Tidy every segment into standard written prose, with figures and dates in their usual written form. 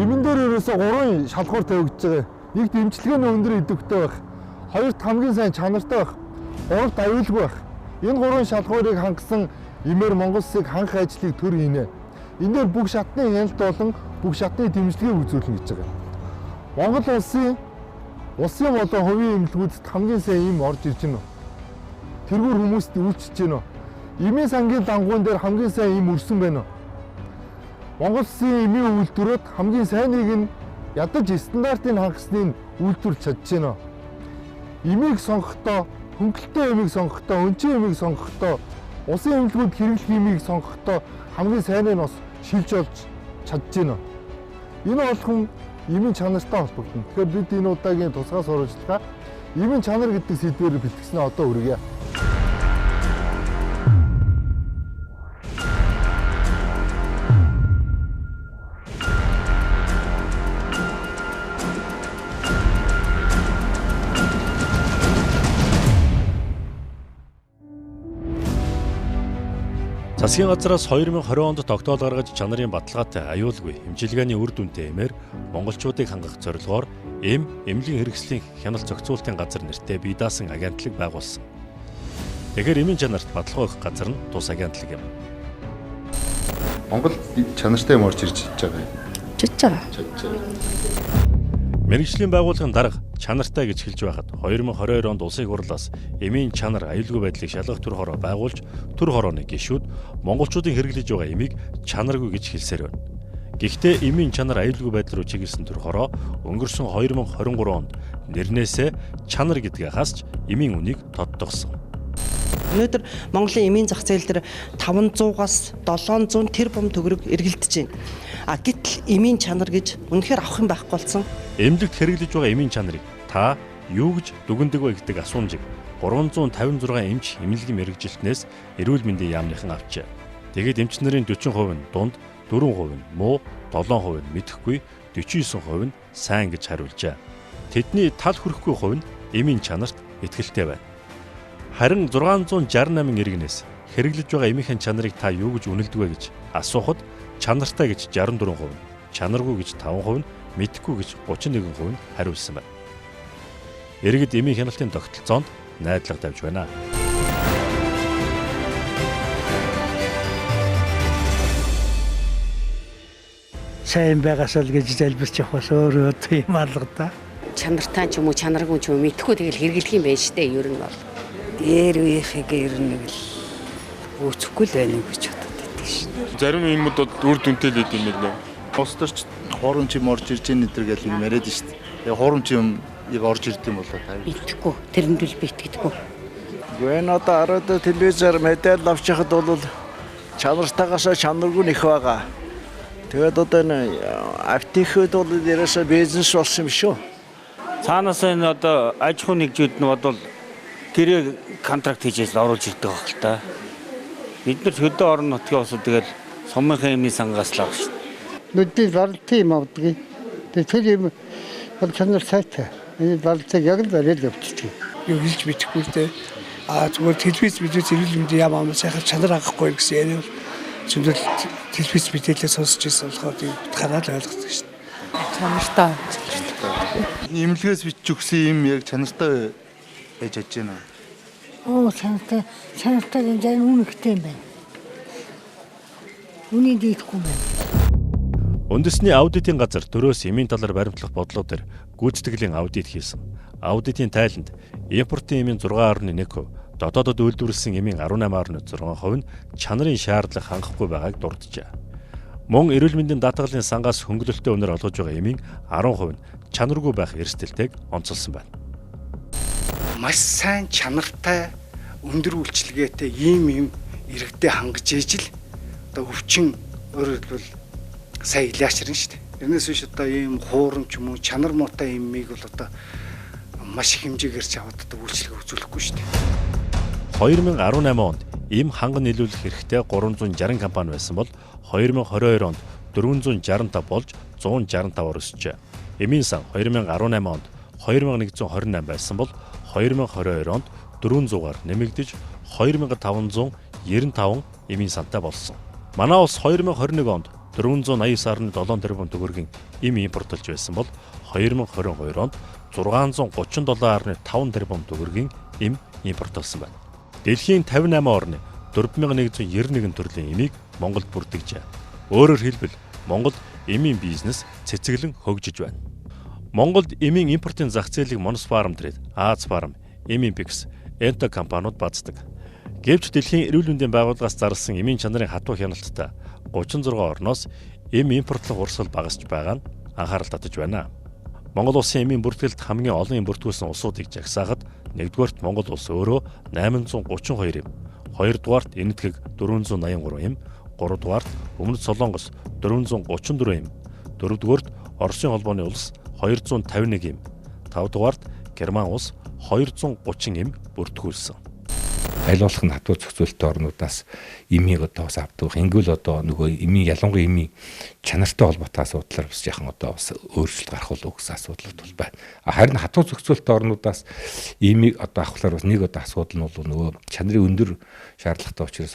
Эмэн дээр ерөөсө 3 шалгуур тавигдж байгаа. Нэгт эмчилгээний өндөр идэвхтэй байх. Хоёрт хамгийн сайн чанартай байх. Гуравт аюулгүй байх. Энэ 3 шалгуурыг хангасан эмээр Монгол Улсыг хангах ажлыг төр хийнэ. Энэ дээр бүх шатны хяналт болон бүх шатны дэмжлэгийг үзүүлнэ гэж байгаа. Монгол улсын болон хувийн эмнэлгүүдэд хамгийн сайн эм орж ирж байна. Тэргүүр хүмүүст үйлчилж байна. Эмийн сангийн дангуун дээр хамгийн сайн эм өрсөн байна. Монгол Улсын эмийн үйлдвэрүүд хамгийн сайныг нь ядаж стандартыг хангасны үйлдвэрлэж чадж байна. Эмийг сонгохдоо, хөнгөлөлтөө эмийг сонгохдоо, өнчин эмийг сонгохдоо, улсын эмнэлгүүд хэрэглэх эмийг сонгохдоо хамгийн сайныг нь бас шилж олж чадж байна. Энэ болгон эмийн чанартай холбогдно. Тэгэхээр бид энэ удаагийн тусгай сурвалжлага эмийн чанар гэдэг сэдвээр бэлтгэснээ одоо үргэлье. Засгийн газраас 2020 онд тогтоол гаргаж чанарын баталгаатай аюулгүй эмчилгээний үр дүнтэй эмээр монголчуудыг хангах зорилгоор эмнэлгийн хэрэгслийн хяналт зохицуулалтын газар нэртэй бие даасан агентлаг байгуулсан. Тэгэхээр эмийн чанарт баталгаа өгөх газар нь тус агентлаг юм. Монгол чанартай юм орж ирж байгаа юм. Чиж байгаа. Мэргэжлийн байгууллагын дарга чанартай гэж хэлж байхад 2022 онд улсын хурлаас эмийн чанар аюулгүй байдлыг шалгах төр хороо байгуулж төр хорооны гишүүд монголчуудын хэрэглэж байгаа эмийг чанаргүй гэж хэлсээр байна. Гэхдээ эмийн чанар аюулгүй байдал руу чиглэсэн төр хороо өнгөрсөн 2023 онд нэрнээсээ чанар гэдгээ хасч эмийн үнийг тодтогсон. Өнөөдөр Монголын эмийн зах зээл дээр 500-аас 700 тэрбум төгрөг эргэлдэж байна. Гэтэл эмийн чанар гэж үнэхээр авах юм байхгүй болсон. Эмнэлэгт хэрэглэж байгаа эмийн чанарыг та юу гэж дүгнэдэг вэ гэдэг асуумжийг 356 эмч эмнэлгийн мэргэжилтнээс эрүүл мэндийн яамныхан авчээ. Тэгээд эмч нарын 40% нь дунд, 4% нь муу, 7% нь мэдэхгүй, 49% нь сайн гэж хариулжээ. Тэдний тал хүрхгүй хувь нь эмийн чанарт итгэлтэй байна. Харин 668 иргэнээс хэрэглэж байгаа эмийнхэн чанарыг та юу гэж үнэлдэг вэ гэж асуухад чанартай гэж 64%, чанаргүй гэж 5%, мэдэхгүй гэж 31% хариулсан байна. Иргэд эмийн хяналтын тогтолцоонд найдлага тавьж байна. Сайн байгаас л гэж залбирч явах өөрөө тийм алга да. Чанартай ч юм уу, чанаргүй ч юм уу мэдэхгүй тэгэл хэрэглэх юм байна штэ ер нь бол. Дээр үеийнхээ ер нь л үүсэхгүй л байна гэж бодод байдаг шин. Зарим юмуд үр дүнтэй л идэв юм лээ. Босдорч хуурамч юм орж ирж байгаа нэтэр гэл юм яриад шүү дээ. Тэгээ хуурамч юм яг орж ирд юм болоо та. Мэдэхгүй, тэрэнд л битгэдэггүй. Гүн одоо арад телевизээр мэдээлэл авч яхад бол чанартайгаас чанаргүй нэх байгаа. Тэгээд одоо энэ аптекууд бол дээрээс бизнес болсон юм шүү. Цаанаас энэ одоо аж ахуй нэгжүүд нь бодвол гэрээ контракт хийж оруулж ирдэг байх л та. Бид нар хөдөө орон нутгийн улсууд тэгэл сумынхаа эмийн сангаас л авах шүү. Нүдний барлтын юм авдаг. Тэгээд тэр юм бол чанар сайтай. Энэ барлтыг яг л барил явчихдаг. Юу хэлж мэдэхгүй те. Зүгээр телевиз мэдээ зэрэг юм яам аа сайхан чанар хангахгүй гэсэн яриа зөвхөн телевиз мэдээлэл сонсч ирсэн болохоор тийм утгаараа л ойлгосон шүү. Чанартай. Имлэгээс бичиж өгсөн юм яг чанартай байж чадж байна. Чанартай энэ үнэхтэй юм байна. Үнийг дийлэхгүй юм байна. Үндэсний аудитын газар төрөөс эмийн талаар баримтлах бодлого дээр гүйцэтгэлийн аудит хийсэн. Аудитын тайланд импортын эмийн 6.1%, дотоодод үйлдвэрлэсэн эмийн 18.6% нь чанарын шаардлага хангахгүй байгааг дурджээ. Мөн эрүүл мэндийн даатгалын сангаас хөнгөлөлтөй үнээр олгож байгаа эмийн 10% нь чанаргүй байх эрсдэлтэйг онцолсон байна. Маш сайн чанартай өндөр үйлчилгээтэй ийм иргэдэд хангаж ижил одоо өвчин өөрөөр хэлбэл сайн илаачрна шүү дээ. Тэрнээс биш одоо ийм хуурамч юм уу чанар муутай эмийг бол одоо маш их хэмжээгээр ч аваад одоо үйлчлэг үзүүлэхгүй шүү дээ. 2018 онд эм ханган нийлүүлэх хэрэгтэй 360 компани байсан бол 2022 онд 465 болж 165-аар өсжээ. Эмийн сан 2018 онд 2128 байсан бол 2022 онд 400-аар нэмэгдэж 2595 эмийн сантай болсон. Манай улс 2021 онд 489.7 тэрбум төгрөгийн эм импортлж байсан бол 2022 онд 637.5 тэрбум төгрөгийн эм импортлсон байна. Дэлхийн 58 орны 4191 төрлийн эмийг Монголд бүртгэжээ. Өөрөөр хэлбэл Монголд эмийн бизнес цэцэглэн хөгжиж байна. Монголд эмийн импортын зах зээлийг Monos Farm Trade, Аз Farm, Emimpex, Ento компаниуд баздаг. Гэвч дэлхийн эрүүл мэндийн байгууллагаас зарласан эмийн чанарын хатуу хяналттай 36 орноос эм импортлох урсгал багасч байгаа нь анхаарал татаж байна. Монгол улсын эмийн бүртгэлд хамгийн олон эм бүртгүүлсэн улсуудыг жагсаахад 1-р Монгол улс өөрөө 832 эм, 2-р Энэтхэг 483 эм, 3-р Өмнөд Солонгос 434 эм, 4-р Оросын холбооны улс 251 эм, 5-р Герман улс 230 эм бүртгүүлсэн. Аль болох нь хатуу зохицуулалтын орнуудаас эмийг одоо бас авдаг. Ингэвэл одоо нөгөө эмийн ялангуяа эмийн чанартай холбоотой асуудлаар бас яхан одоо бас өөрчлөлт гарах уу гэсэн асуудал бол байна. Харин хатуу зохицуулалтын орнуудаас эмийг одоо авахлаар бас нэг одоо асуудал нь бол нөгөө чанарын өндөр шаардлагатай учраас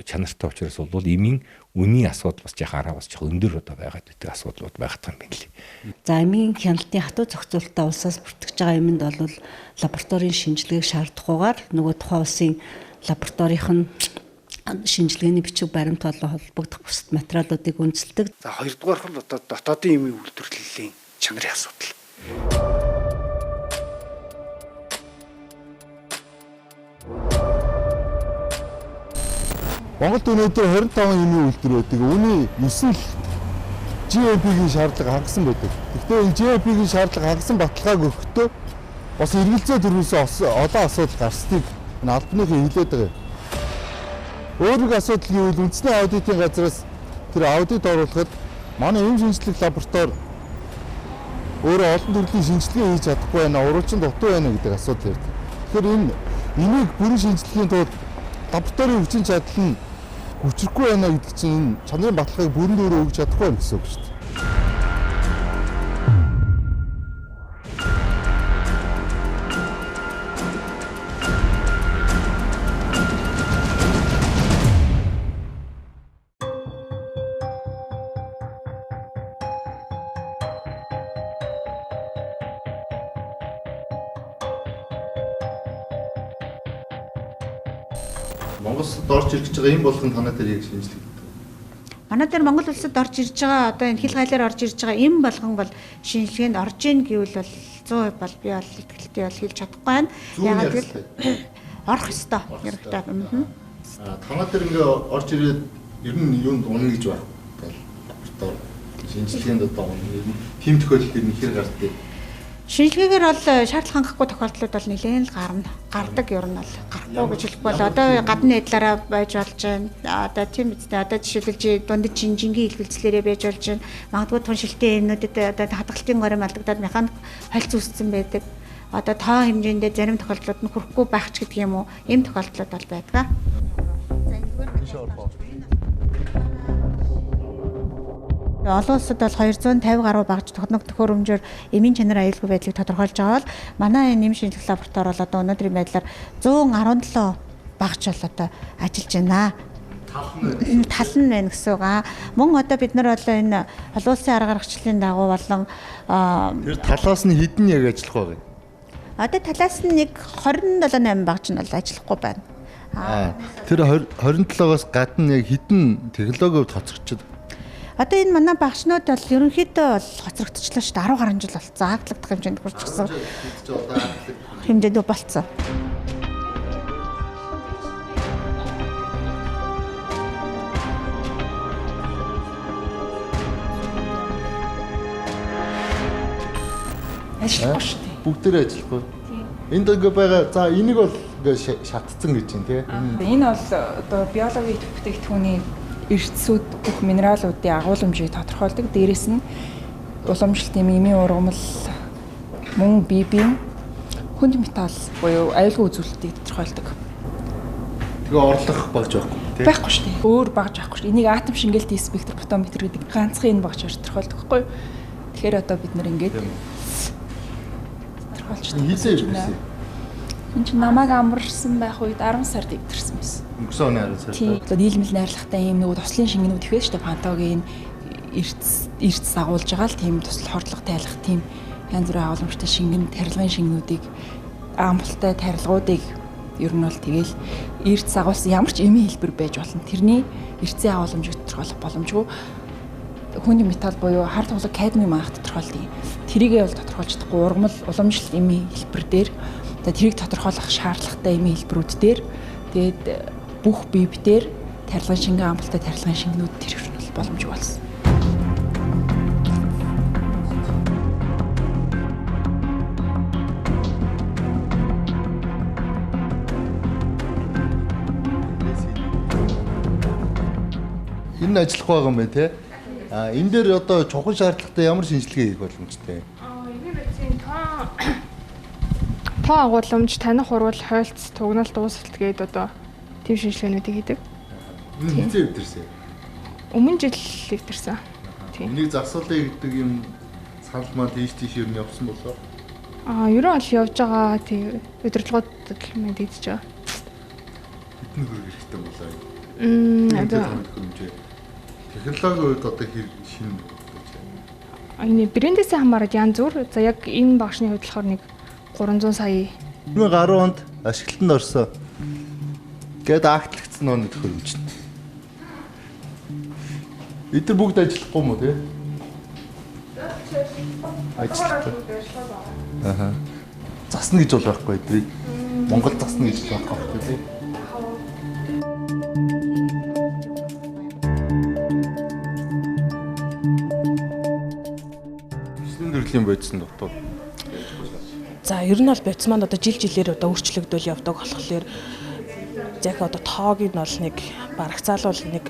чанартай учраас бол эмийн үнийн асуудал бас яхан араа бас жоо өндөр одоо байгаад байдаг асуудлууд байгаад байгаа юм байна лээ. За эмийн хяналтын хатуу зохицуулалтаа улсаас бүртгэж байгаа юмд бол лабораторийн шинжилгээг шаардахгүйгээр нөгөө тухайн улсын лабораторийн шинжилгээний бичиг баримт болон холбогдох бусад материалуудыг үнэлдэг. За хоёрдугаар нь одоо дотоодын эмийн үйлдвэрлэлийн чанарын асуудал. Монголд өнөөдөр 25 эмийн үйлдвэр байдаг. Үүний 9 л GMP-ийн шаардлага хангасан байдаг. Гэхдээ энэ GMP-ийн шаардлага хангасан баталгааг өгөхдөө бас эргэлзээ төрөөс олон асуудал гарсныг энэ албаныхан хэлээд байгаа юм. Өөр нэг асуудал гэвэл үндэсний аудитын газраас тэр аудит оруулахад манай эм шинжилгээ лаборатори өөрөө олон төрлийн шинжилгээ хийж чадахгүй байна, уралчин дутуу байна гэдэг асуудал ярьдаг. Тэгэхээр энийг бүрэн шинжилгээний тулд лабораторийн хүчин чадал нь хүчрэхгүй байна гэдэг чинь энэ чанарын баталгааг бүрэн дүүрээ өгч чадахгүй байна гэсэн үг шүү дээ. Монголд орж ирж байгаа эм болгон танаа дээр яг шинжилгээ. Манай дээр Монгол улсад орж ирж байгаа одоо энэ хил гайлаар орж ирж байгаа эм болгон бол шинжилгээнд орж ийн гэвэл бол 100% бол би бол итгэлтэй бол хэлж чадахгүй байна. Ягаад гэвэл орох ёстой хэрэгтэй. Танаа дээр ингээ орж ирээд ер нь юунд унах гэж байна. Лаборатори шинжилгээнд одоо тийм тохиолдол ер нь хэр гардаг. Шинжилгээгээр бол шаардлага хангахгүй тохиолдлууд бол нэлээд л гардаг ер нь бол гарахгүй гэж хэлэх бол одоо гадны байдлаараа байж болж байна. Одоо тийм үстэй одоо жишээлбэл дундад жинжингийн илгэлцлээрээ байж болж байна. Магадгүй туншилтын эмнүүдэд одоо хадгалтын горим алдагдаад механик хольц үүссэн байдаг. Одоо тоо хэмжээндээ зарим тохиолдлууд нь хүрэхгүй байх ч гэдэг юм уу? Ийм тохиолдлууд бол байдаг. Олон улсад бол 250 гаруй багж техник төхөөрөмжөөр эмийн чанарын аюулгүй байдлыг тодорхойлж байгаа бол манай энэ эм шинжилгээ лаборатори бол одоо өнөөдрийн байдлаар 117 багж бол одоо ажиллаж байна. Тал нь байна гэсэн үг. Мөн одоо бид нар бол энэ олон улсын арга гаргачлалын дагуу болон тэр талаас нь хэдэн яг ажиллах байгаа юм? Одоо талаас нь нэг 27-8 багж нь бол ажиллахгүй байна. Тэр 27-оос гадна яг хэдэн технологиуд хоцорчод. Одоо энэ манай багшнууд бол ерөнхийдөө бол хоцрогдчихлоо шүү дээ. 10 гаруй жил болцсон. Ааглагдах хэмжээнд хүрчихсэн. Хэмжээнд болцсон. Ажиллахгүй шүү дээ. Бүгдээрээ ажиллахгүй. Энд ингээ байгаа. За энийг бол ингээ шатцсан гэж байна тий. Энэ бол одоо биологийн бүтээгдэхүүний эрчсүүд бүх минералуудын агуулмжийг тодорхойлдог. Дээрээс нь уламжлалт эмийн ургамал мөн бие биеийн хүнд металл буюу аюулгүй үзүүлэлтийг тодорхойлдог. Тэгээ орлох багж байхгүй тийм байхгүй шүү дээ. Өөр багж байхгүй шүү. Энийг атом шингээлтийн спектр фотометр гэдэг ганцхан энэ багжаар тодорхойлдог байхгүй юу? Тэгэхээр одоо бид нар ингээд тодорхойлж байна. Хийлээ. Энд чинь намайг амарсан байх үед 10 сард өвдөрсөн байсан. Өнгөрсөн оны харин сая. Тийм. Нийлмэл найрлагатай юм нэг туслын шингэнүүд ихвээ шүү дээ. Пантогийн эрт дагуулж байгаа л тийм тусал хордлого тайлах тийм янз бүрийн агуулмжтай шингэн тарилгын шингэнүүдийг амбалтай тарилгуудыг ер нь бол тэгэл эрт дагуулсан ямар ч эмийн хэлбэр байж болно. Тэрний эртний агуулмжийг тодорхойлох боломжгүй. Хүний металл буюу хар тулаг кадмиум анх тодорхойлдог. Тэрийгээ бол тодорхойлж чадахгүй ургамал уламжлалт эмийн хэлбэр дээр тэрийг тодорхойлох шаардлагатай эмийн хэлбэрүүд дээр тэгээд бүх бивдээр тарилгын шингэн амбалтай тарилгын шингэнүүд тэр ер нь бол боломжгүй болсон. Энэ ажиллах байгаа юм байна те. Энэ дээр одоо чухал шаардлагатай ямар шинжилгээ хийх боломжтой? Эний мэдсэн тоо агуулмж, таних урвал, хойлц, тугналт, дуусалт гээд одоо тийм шинжилгээнүүдийг хийдэг. Энэ хизээ өвдөрсөн. Өмнө жил өвдөрсөн. Тийм. Энийг засварлаа гэдэг юм санал маа тийш ер нь явсан болоо. Ер нь бол явж байгаа тийм удирдлагууд мэдээж байгаа. Хэдэн хөрөг хэрэгтэй болоо. Одоо технологийн үед одоо шинэ энэ брэндээс хамаарат янз бүр. За яг энэ багшны хувьд болохоор нэг 300 сая 2010 онд ашиглалтанд орсон гээд актлагдсан оны төхөөрөмжөнд. Эдгээр бүгд ажиллахгүй юм уу те? Ажиллахгүй. Засна гэж бол байхгүй эдрийг. Монгол засна гэж байхгүй те. Төрлийн бодисон дотор. За ер нь бол бодис маань одоо жилээр одоо өөрчлөгдөөл явдаг болохоор яг одоо тоог нь бол нэг барагцаалвал нэг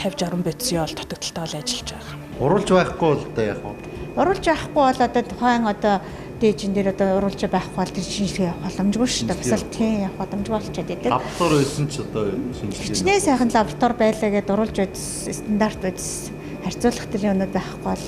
50-60 бодисын бол дутагдaltaй бол ажиллаж байгаа. Уруулж байхгүй бол одоо яг уу. Уруулж байхгүй бол одоо тухайн одоо дээжин дээр одоо уруулж байхгүй бол тэр шинжилгээ явах боломжгүй шүү дээ. Бас л тийм явах боломжгүй болчиход байдаг. Лаборатори байсан ч одоо шинжилгээ. Хичнээн сайхан лаборатори байлаа гэдээ уруулж бодис стандарт бодис харьцуулах төлөв өнөд байхгүй бол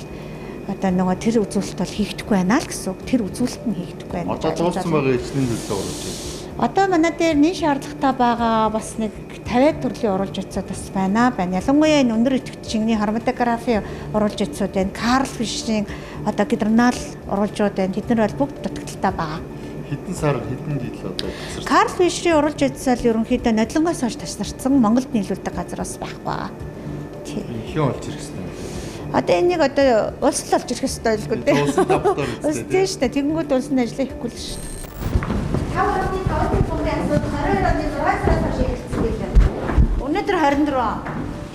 одоо нөгөө тэр үзүүлэлт бол хийгдэхгүй байна л гэсэн үг. Тэр үзүүлэлт нь хийгдэхгүй байна. Одоо дууссан байгаа эзний төлөө уруулж байна. Одоо манай дээр нийт шаардлагатай байгаа бас нэг 50 төрлийн уруулж бодисууд бас байна. Ялангуяа энэ өндөр идэвхтэй шингэний хроматографи уруулж бодисууд байна. Карл Фишерийн одоо гидронал уруулжууд байна. Тэд нар бол бүгд дутагдaltaй байгаа. Хэдэн сар хэдэн жил одоо тасарсан. Карл Фишерийн уруулж бодис бол ерөнхийдөө нодлонгоос хойш тасарсан Монголд нийлүүлдэг газраас байхгүй байгаа. Тийм. Хэн олж ирэх юм? Одоо энийг одоо улс л олж ирэх ёстой байлгүй дээ. Улсын лаборатори үстэй. Тийм шүү дээ. Тэгэнгүүт улсын ажлаа хийхгүй л шүү дээ. 5 оны 5 оны асуудал 22 оны 6 сараас хойш яригдсан байлаа. Өнөөдөр 24 он.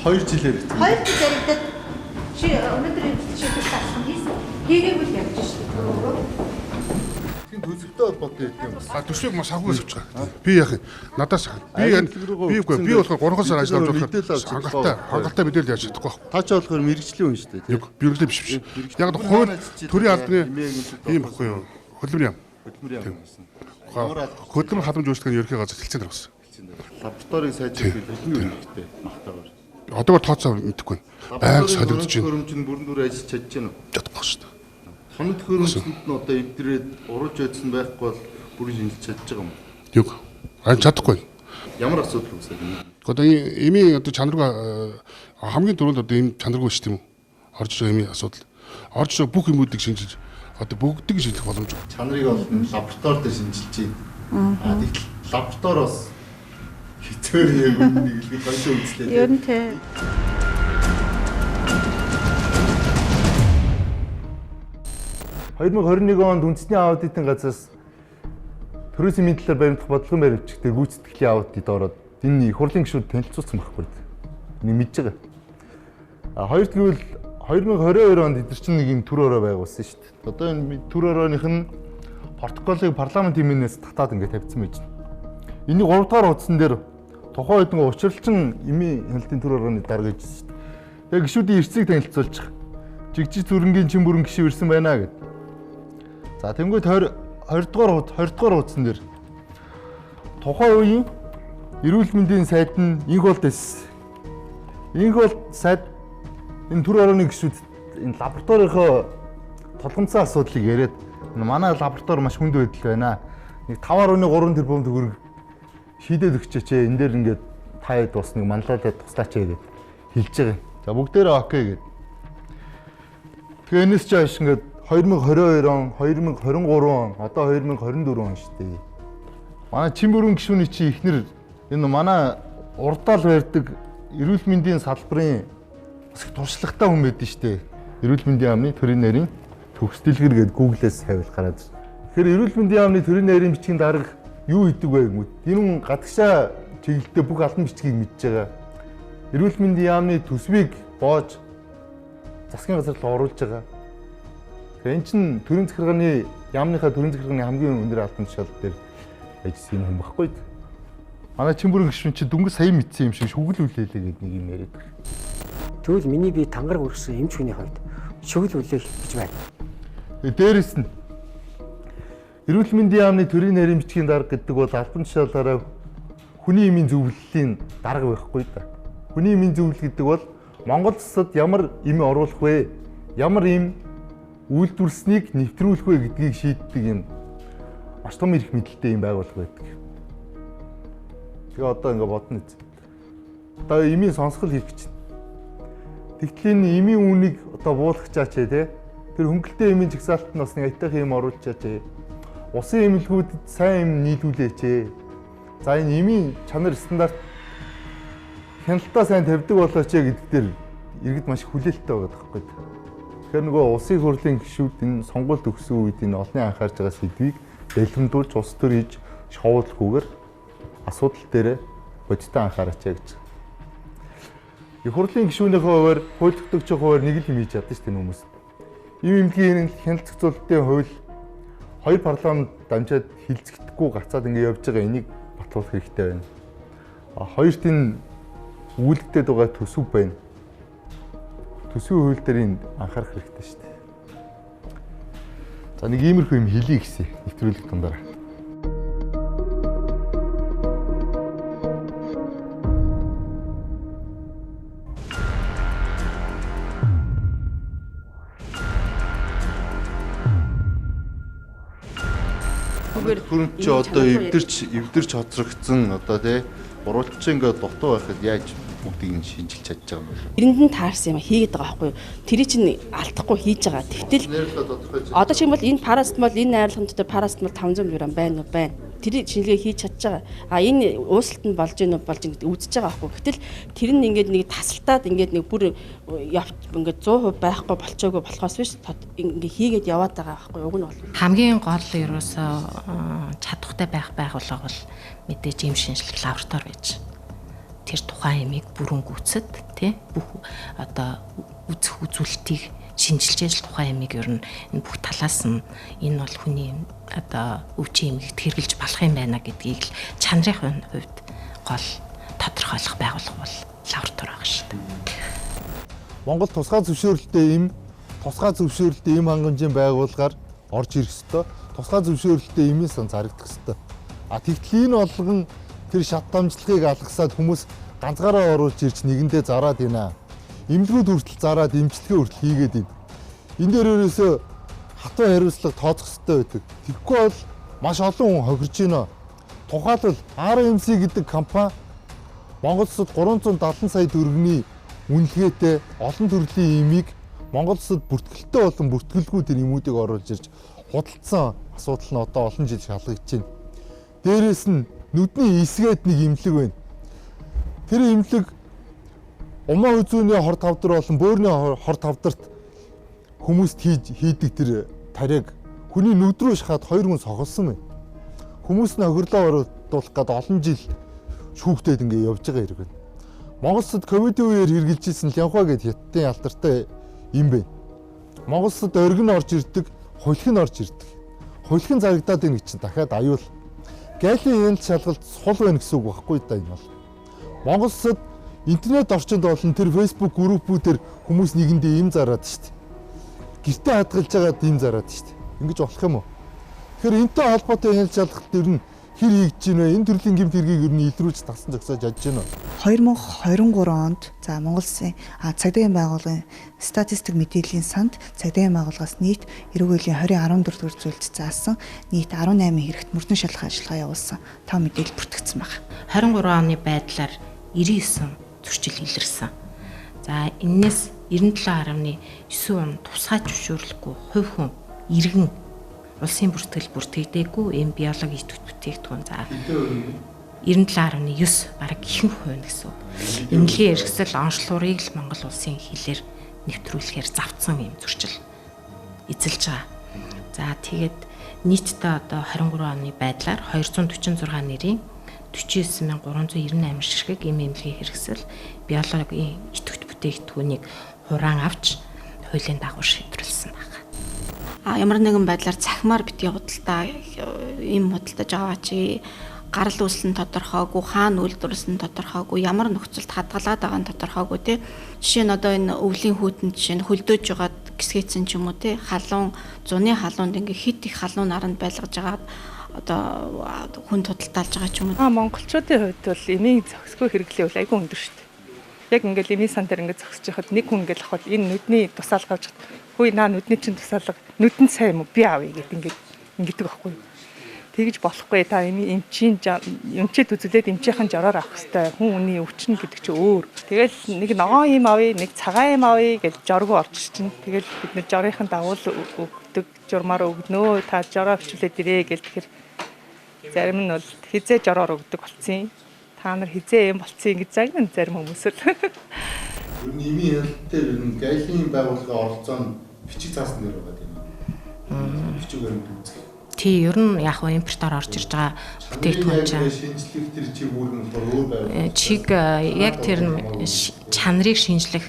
2 жилээр ирсэн. 2 жил яригдаад чи өнөөдөр шийдвэр гаргасан хийсэн. Хийгээгүй л явж шүү дээ. Тийм төсөвтэй холбоотой юм. Төсвийг маш агуулж авч байгаа. Би яах юм? Надаас би болохоор 3 сар ажиллаж болохоор хангалттай мэдээлэл яаж чадахгүй байна. Та ч болохоор мэрэгжлийн хүн шүү дээ. Яг мэрэгжлийн биш биш. Яг хууль төрийн албаны ийм баггүй юу? Хөдөлмөр юм. Хөдөлмөр халамж үйлчлэгийн ерөнхий газар хэлцээнд гаргасан. Лабораторийг сайжруулах хэдэн хэрэгтэй магтаагаар. Одоогор тооцоо мэдэхгүй байна. Байг солигдож байна. Хөрөмжөнд бүрэн дүр ажиллаж чадж байна уу? Чадахгүй шүү дээ. Хоног хөрөмжөнд нь одоо эвдрээд уруулж байсан байхгүй бол бүрэн шинжилж чадж байгаа юм. Юг. Чадахгүй. Ямар асуудал үүсэж байна? Одоо эмийн одоо чанаргүй хамгийн дөрөв одоо эм чанаргүй шүү дээ юм уу? Орж байгаа эмийн асуудал. Орж байгаа бүх эмүүдийг шинжилж одоо бүгдийг шинжлэх боломжтой. Чанарыг бол лаборатори дээр шинжилж байна. Тэгэхээр лабораториос хитээр яг үнийг л гойшоо үзлээ. Ер нь тий. ...2021 онд үндэсний аудитын газраас төрөөсийн мэдлэлээр баримтах бодлогын баримтчигтэр гүйцэтгэлийн аудит ороод энэ хурлын гишүүд танилцуулсан байхгүй. Энийг мэдж байгаа. Хоёр тэгвэл 2022 онд эдгээр чинь нэг юм төр ороо байгуулсан шүү дээ. Одоо энэ төр орооных нь протоколыг парламентын минээс татаад ингээд тавьсан байж байна. Энийг 3 дахь хуудсан дээр тухайн үед нэг учралчин эмийн хяналтын төр орооны дарга гэж шүү дээ. Тэгээ гишүүдийн эрсийг танилцуулж байгаа. Жигжиг зүрэнгийн чин бүрэн гишүүн ирсэн байна гэдэг. За тэнгуүт 20 дугаар хуудсан дээр тухайн үеийн эрүүл мэндийн сайд нь инх болт эс. Инх болт сайд энэ төр орооны гишүүд энэ лабораторийнхоо тулгамдсан асуудлыг яриад манай лаборатори маш хүнд байдал байна. Нэг 5.3 тэрбум төгрөг шийдээд өгчээч. Энэ дээр ингээд та хэд бас нэг манлайлаад туслаач гэдэг хэлж байгаа. За бүгдээрээ окей гэдэг. Тэгээ энэс ч хойш ингээд 2022 он, 2023 он, одоо 2024 он шүү дээ. Манай Чимбүрэн гишүүний чи ихнэр энэ манай урдаал барьдаг эрүүл мэндийн салбарын бас их туршлагатай хүн байдсан шүү дээ. Эрүүл мэндийн яамны төрийн нарийн төгс дэлгэр гэдэг Google-ээс тавил гараад. Тэгэхээр эрүүл мэндийн яамны төрийн нарийн бичгийн дарга юу хийдэг вэ гэмүүд. Энэ хүн гадагшаа чиглэлтэй бүх албан бичгийг мэдж байгаа. Эрүүл мэндийн яамны төсвийг боож засгийн газар руу оруулж байгаа. Тэгэхээр эн чинь төрийн захиргааны яамныхаа төрийн захиргааны хамгийн өндөр албан тушаал дээр ажилласан юм баггүй. Манай Чимбүрэн гишүүн чи дөнгөж сая мэдсэн юм шиг шүгэл үлээлээ гэдэг нэг юм яриад байна. Тэгвэл миний би тангараг өргөсөн эмч хүний хувьд шүгэл үлээх гэж байна. Дээрээс нь эрүүл мэндийн яамны төрийн нарийн бичгийн дарга гэдэг бол албан тушаалаараа хүний эмийн зөвлөлийн дарга байхгүй да. Хүний эмийн зөвлөл гэдэг бол Монгол улсад ямар эм оруулах вэ? Ямар эм үйлдвэрлэснийг нэвтрүүлэх вэ гэдгийг шийддэг юм. Маш том эрх мэдэлтэй юм байгууллага байдаг. Тэгээ одоо ингэ бодно үз. Одоо эмийн сонсгол хийх гэж байна. Тэгтэл энэ эмийн үнийг одоо буулгах чаач те. Тэр хөнгөлтэй эмийн жагсаалтанд бас нэг аятайхан юм оруулж чаач. Усын эмнэлгүүдэд сайн эм нийлүүлээч. За энэ эмийн чанар стандарт хяналтаа сайн тавьдаг болооч гэдэг дээр иргэд маш их хүлээлттэй байгаа байхгүй. Тэгэхээр нөгөө улсын хурлын гишүүд энэ сонгуульд өгсөн үед энэ олонний анхаарч байгаа сэдвийг дэлгэмдүүлж улс төр хийж шоуулахгүйгээр асуудал дээр бодиттой анхаараач гэж. Их хурлын гишүүнийхээ хувьд хууль тогтоогчийн хувьд нэг л юм хийж чадсан шүү дээ хүмүүс. Ийм эмнэлгийн хяналт зохицуулалтын хууль хоёр парламент дамжаад хилцэгдэхгүй гацаад ингэ явж байгаа энийг батлуулах хэрэгтэй байна. Хоёрт энэ үйлдэлтэй байгаа төсөв байна. Төсвийн хууль дээр энэ анхаарах хэрэгтэй шүү дээ. За нэг иймэрхүү юм хэлье гэсэн нэвтрүүлэг дундаараа. Хүрэн чи одоо эвдэрч хоцрогдсон одоо тий уруулч ингээд дутуу байхад яаж бүгдийг нь шинжилж чадж байгаа юм бэ? Эрэнд нь таарсан юм хийгээд байгаа байхгүй юу? Тэрийг чинь алдахгүй хийж байгаа. Тэгтэл одоо чинь бол энэ парастамол энэ найрлагын дотор парастамол 500 мг байна уу? Байна. Тэрийг шинжилгээ хийж чадж байгаа. А энэ уусалт нь болж гэнэ болж ингэ үзэж байгаа байхгүй. Гэтэл тэр нь ингээд нэг тасалтаад ингээд нэг бүр ингээд 100% байхгүй болчоогүй болохоос биш ингээд хийгээд яваад байгаа байхгүй. Уг нь бол хамгийн гол ерөөсөө чадвартай байгууллага бол мэдээж эм шинжилгээ лаборатори байж. Тэр тухайн эмийг бүрэн гүйцэд тий бүх одоо үзэх үзүүлэлтийг шинжилж тухайн эмийг ер нь энэ бүх талаас нь энэ бол хүний одоо өвчин эмгэгт хэрэгжилж болох юм байна гэдгийг л чанарын хувьд гол тодорхойлох байгууллага бол лаборатори байгаа шүү дээ. Монгол тусгай зөвшөөрөлттэй эм хангамжийн байгууллагаар орж ирэх ёстой. Тусгай зөвшөөрөлттэй эмийн сан зарагдах ёстой. А тэгтэл энэ болгон тэр шат дамжлагыг алгасаад хүмүүс ганцгаараа оруулж ирж нэгэндээ зараад байна. Эмнэлгүүд хүртэл зараад эмчилгээ хүртэл хийгээд байна. Энэ дээр ерөөсөө хатуу хариуцлага тооцох хэрэгтэй байдаг. Тэгэхгүй бол маш олон хүн хохирж байна. Тухайлбал RMC гэдэг компани Монгол улсад 370 сая төгрөгийн үнэлгээтэй олон төрлийн эмийг Монгол улсад бүртгэлтэй болон бүртгэлгүй тэр эмүүдийг оруулж ирж худалдсан асуудал нь одоо олон жил шалгагдж байна. Дээрээс нь нүдний эсгээд нэг эмнэлэг байна. Тэр эмнэлэг умаа үзүүний хор тавдар болон бөөрийн хор тавдарт хүмүүст хийдэг тэр тариаг хүний нүд рүү шахаад 2 хүн сохолсон байна. Хүмүүс нь хохирлоо оруулах гээд олон жил шүүхтэд ингэ явж байгаа хэрэг байна. Монгол улсад ковидын үеэр хэрэгжилжсэн лянхуа гэдэг хятадын алдартай юм байна. Монгол улсад оргин орж ирдэг, хулхин орж ирдэг. Хулхин зарагдаад байна гэж чинь дахиад аюул. Галийн янз шалгалт сул байна гэсэн үг байхгүй да энэ бол. Монгол улсад интернет орчинд болон тэр Facebook группүүдээр хүмүүс нэгэндээ им зараад штт. Гэртээ хадгалж байгаад им зараад штт. Ингэж болох юм уу? Тэгэхээр энэтэй холбоотой янз шалгалт ер нь хэр хийж гинэ? Энэ төрлийн гэмт хэргийг ер нь илрүүлж тасан зогсоож чадж байна уу? 2023 онд за Монгол Улсын цагдаагийн байгууллагын статистик мэдээллийн санд цагдаагийн байгууллагаас нийт эрүүгийн 2014 дугаар зүйлд заасан нийт 18 хэрэгт мөрдөн шалгах ажиллагаа явуулсан 5 мэдээлэл бүртгэгдсэн байна. 23 оны байдлаар 99 зөрчил илэрсэн. За энэс 97.9% тусгай зөвшөөрлөхгүй хувь хүн иргэн улсын бүртгэл бүртгэдэггүй энэ биологи идэвхтэй бүтээгдэхүүн за 97.9 бараг ихэнх хувь гэсэн үг. Эмнэлгийн эрхсэл онцлогыг л Монгол улсын хилээр нэвтрүүлэхээр завцсан юм зөрчил эзэлж байгаа. За тэгээд нийтдээ одоо 23 оны байдлаар 246 нэрийн 49398 ширхэг эмнэлгийн хэрэгсэл биологийн идэвхтэй бүтээгдэхүүнийг хураан авч хуулийн дагуу шийдвэрлсэн байна. Ямар нэгэн байдлаар цахимаар битгий худалдаа ийм худалдаж аваа чи гарал үүслэн тодорхойгүй, хаана үйлдвэрлэсэн тодорхойгүй, ямар нөхцөлд хадгалаад байгаа нь тодорхойгүй тий. Жишээ нь одоо энэ өвлийн хүүтэн жишээ нь хөлдөөж байгаад гисгэцэн ч юм уу тий. Халуун, зуны халуунд ингээ хит их халуун наранд байлгаж байгаа одоо хүн тодталталж байгаа ч юм уу. Монголчуудын хувьд бол эмийн зохисгүй хэрэглээ бол айгүй өндөр шүү дээ. Яг ингээл эмийн сан дээр ингээд зогсож байхад нэг хүн ингээд авахд энэ нүдний тусаалга авч хөөе наа нүдний чинь тусаалга нүдэнд сайн юм уу би авъя гэд ингээд байхгүй юу. Тэгж болохгүй та эмчээд үзүүлээд эмчийнхэн жороор авах хэрэгтэй. Хүн үний өвчин гэдэг чинь өөр. Тэгэл нэг ногоон юм авъя, нэг цагаан юм авъя гэж жоргоо орж чинь. Тэгэл бид нэр жорынхан дагуул өгдөг, журмаар өгнөө. Та жороо авчуулээд ирээ гэл тэгэхээр зарим нь бол хизээ жороор өгдөг болцсон. Та нар хизээ юм болцсон гэж загнан зарим хүмүүс л. Нэмийн ялт дээр энэ галийн байгууллагын оролцоо бичиг заасан дээр байгаа тийм үү? Бичиг баримт үзэх. Тий, ер нь яг нь импортоор орж ирж байгаа бүтээгдэхүүн чинь шинжлэх тэр чиг үүрэг нь өөр байв. Чиг яг тэр чанарыг шинжлэх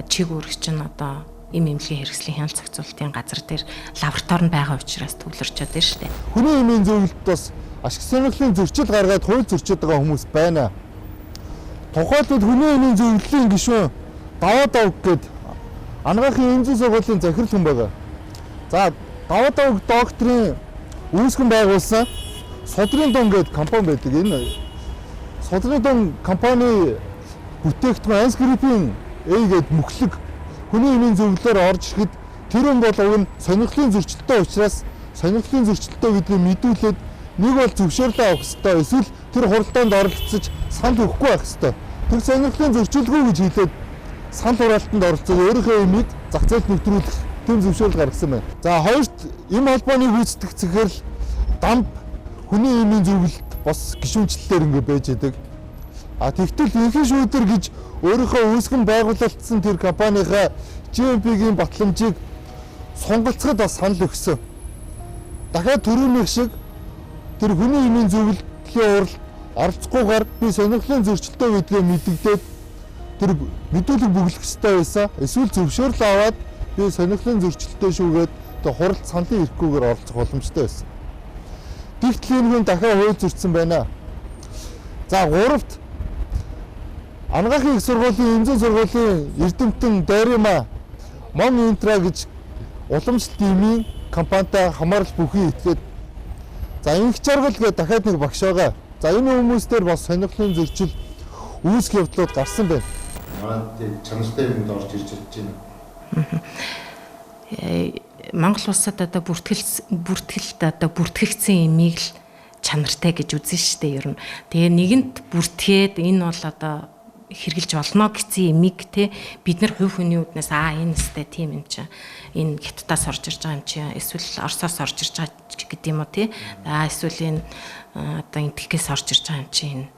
чиг үүрэг чинь одоо эмнэлгийн хэрэгслийн хяналт зохицуулалтын газар дээр лаборатори байгаа учраас төвлөрчөөд байна шүү дээ. Хүний эмийн зөвлөлт бас ашиг сонирхлын зөрчил гаргаад хууль зөрчиж байгаа хүмүүс байна. Тухайлбал хүний эмийн зөвлөлийн гишүүн Даваа Давг гээд анагаахын эмзэн сургуулийн захирал хүн байгаа. За Даваа Давг докторийн үүсгэн байгуулсан Судрын Дон гэдэг компани байдаг. Энэ Судрын Дон компани бүтээгдэхүүн Анскрипийн A гэдэг мөхлөг хүний эмийн зөвлөлөөр орж ирэхэд тэр хүн бол уг нь сонирхлын зөрчилтэй учраас сонирхлын зөрчилтэй гэдгийг мэдүүлээд нэг бол зөвшөөрлөө авах хэрэгтэй. Эсвэл тэр хуралдаанд оролцож санал өгөхгүй байх хэрэгтэй. Тэр сонирхлын зөрчилгүй гэж хэлээд санал хураалтанд оролцож өөрийнхөө эмийг зах зээлд нэвтрүүлэх тийм зөвшөөрөл гаргасан байна. За хоёрт эм холбооны гүйцэтгэх захирал дамб хүний эмийн зөвлөлт бас гишүүнчлэлээр ингэ байж байдаг. Тэгтэл энхэн шүүдэр гэж өөрийнхөө үүсгэн байгуулалтсан тэр компанийнхаа GMP-гийн батламжийг сонголцоход бас санал өгсөн. Дахиад төрөөнөх шиг тэр хүний эмийн зөвлөлийн уралд орцохгүйгээр би сонирхлын зөрчилтэй гэдгээ мэдэгдээд тэр мэдүүлэг бүглэх ёстой байсан. Эсвэл зөвшөөрөл аваад би сонирхлын зөрчилтэй шүүгээд одоо хуралд саналын ирэхгүйгээр оролцох боломжтой байсан. Тэгтэл энэ хүн дахиад хууль зөрчсөн байна. За гуравт анагаахын их сургуулийн эмзэн сургуулийн эрдэмтэн Дарима Мон Интра гэж уламжлалт эмийн компанитай хамаарал бүхий итгээд за инх жаргал гэдэг дахиад нэг багш байгаа. За энэ хүмүүстээр бас сонирхлын зөрчил үүсэх явдлууд гарсан байна. Манайд чанартай юмд орж ирж байна. Монгол улсад одоо бүртгэлд одоо бүртгэгдсэн эмийг л чанартай гэж үзэн штэ ер нь. Тэгээ нэгэнт бүртгээд энэ бол одоо хэрглэж болно гэсэн эмийг те бид нар хувь хүний үднээс энэ өстэй тийм юм чинь энэ хятадаас орж ирж байгаа юм чинь эсвэл Оросоос орж ирж байгаа гэдэг юм уу те эсвэл энэ одоо энтхгээс орж ирж байгаа юм чинь энэ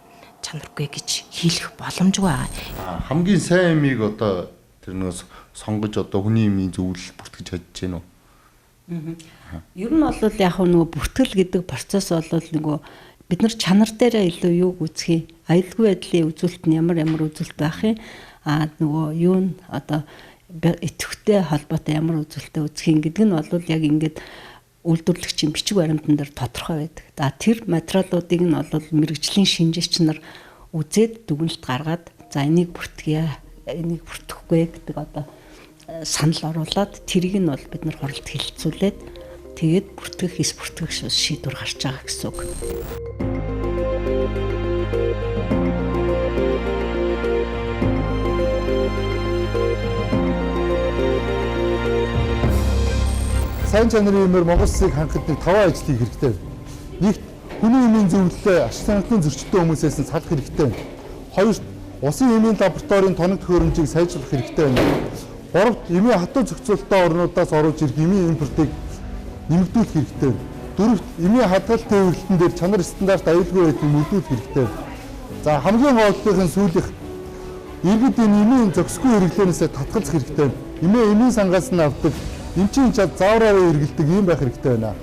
чанаргүй гэж хийх боломжгүй байгаа. Хамгийн сайн эмийг одоо тэрнээс сонгож одоо хүний эмийн зөвлөл бүртгэж чадж байна уу? Ер нь бол яг нөгөө бүртгэл гэдэг процесс бол нөгөө бид нар чанар дээрээ илүү юуг үзэх юм. Аюулгүй байдлын үзүүлэлт нь ямар үзүүлэлт байх юм. Нөгөө юу нь одоо идэвхтэй холбоотой ямар үзүүлэлтээ үзэх юм гэдэг нь бол яг ингээд үйлдвэрлэгчийн бичиг баримтан дээр тодорхой байдаг. Тэр материалуудыг нь бол мэрэгжлийн шинжээч нар үзээд дүгнэлт гаргаад за энийг бүртгэе, энийг бүртгэхгүй гэдэг одоо санал оруулаад тэрийг нь бол бид нар хуралд хэлэлцүүлээд тэгээд бүртгэх, эс бүртгэх шийдвэр гарч байгаа гэсэн үг. Сайн чанарын эмээр Монгол Улсыг хангахад нэг 5 ажил хийх хэрэгтэй. Нэгт хүний эмийн зөвлөлөө ашиг сонирхлын зөрчилтэй хүмүүсээс нь салах хэрэгтэй. Хоёрт Усын эмийн лабораторийн тоног төхөөрөмжийг сайжруулах хэрэгтэй байна. Гуравт эмийн хатуу зохицуулалттай орнуудаас оруулж ирэх эмийн импортыг нэмэгдүүлэх хэрэгтэй байна. Дөрөвт эмийн хадгалт тээвэрлэлтэн дээр чанар стандарт аюулгүй байдлыг нөлөөлөх хэрэгтэй байна. За хамгийн гол нь сүүлийнх иргэд энэ эмийн зохисгүй хэрэглэнээс татгалзах хэрэгтэй байна. Эмийн сангаас нь авдаг эмчийн чад заавраараа эргэлдэг юм байх хэрэгтэй байна.